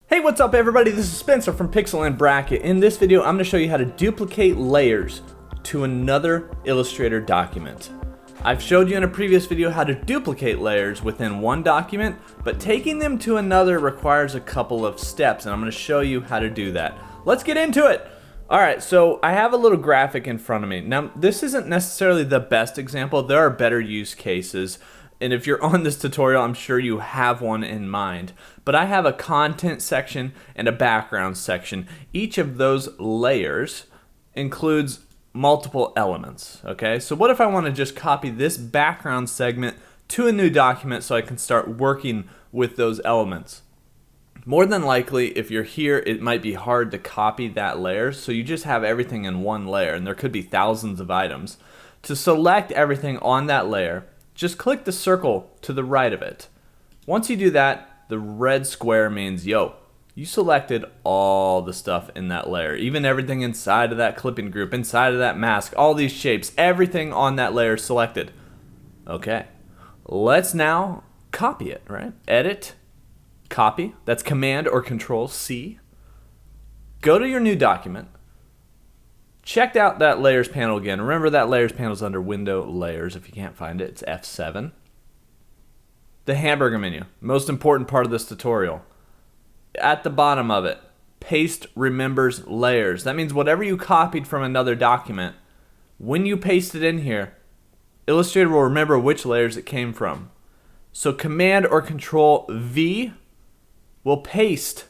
Hey, what's up everybody? This is Spencer from Pixel and Bracket. In this video, I'm going to show you how to duplicate layers to another Illustrator document. I've showed you in a previous video how to duplicate layers within one document, but taking them to another requires a couple of steps, and I'm going to show you how to do that. Let's get into it! Alright, so I have a little graphic in front of me. Now, this isn't necessarily the best example. There are better use cases. And if you're on this tutorial, I'm sure you have one in mind. But I have a content section and a background section. Each of those layers includes multiple elements, okay? So what if I want to just copy this background segment to a new document so I can start working with those elements? More than likely, if you're here, it might be hard to copy that layer, so you just have everything in one layer, and there could be thousands of items. To select everything on that layer, just click the circle to the right of it. Once you do that, the red square means, yo, you selected all the stuff in that layer, even everything inside of that clipping group, inside of that mask, all these shapes, everything on that layer is selected. Okay, let's now copy it, right? Edit, copy, that's Command or Control C. Go to your new document. Check out that layers panel again. Remember that layers panel is under window layers. If you can't find it, it's F7. The hamburger menu, most important part of this tutorial. At the bottom of it, paste remembers layers. That means whatever you copied from another document, when you paste it in here, Illustrator will remember which layers it came from. So Command or Control V will paste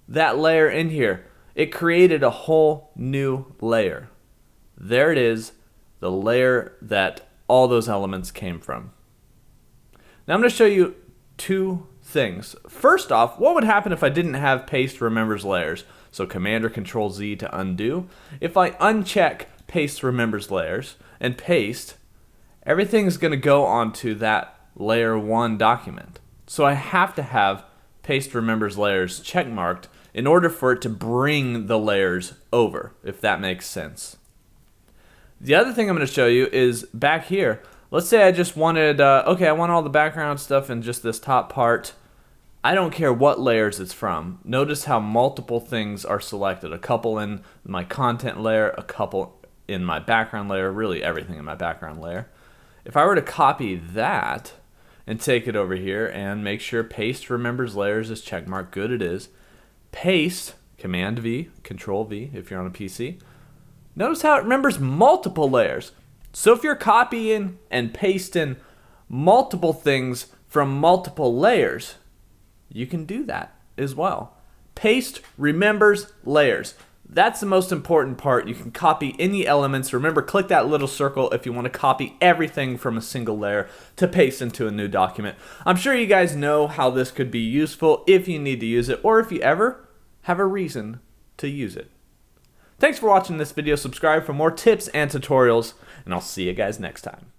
that layer in here. It created a whole new layer. There it is, the layer that all those elements came from. Now I'm going to show you two things. First off, what would happen if I didn't have paste remembers layers? So Command or Control Z to undo. If I uncheck paste remembers layers and paste, everything is going to go onto that layer 1 document. So I have to have paste remembers layers checkmarked in order for it to bring the layers over, if that makes sense. The other thing I'm going to show you is back here. Let's say I just wanted, okay, I want all the background stuff in just this top part. I don't care what layers it's from. Notice how multiple things are selected. A couple in my content layer, a couple in my background layer, really everything in my background layer. If I were to copy that and take it over here and make sure paste remembers layers is checkmarked, good it is. Paste, Command V, Control V if you're on a PC. Notice how it remembers multiple layers. So if you're copying and pasting multiple things from multiple layers, you can do that as well. Paste remembers layers. That's the most important part. You can copy any elements. Remember, click that little circle if you want to copy everything from a single layer to paste into a new document. I'm sure you guys know how this could be useful if you need to use it, or if you ever have a reason to use it. Thanks for watching this video. Subscribe for more tips and tutorials, and I'll see you guys next time.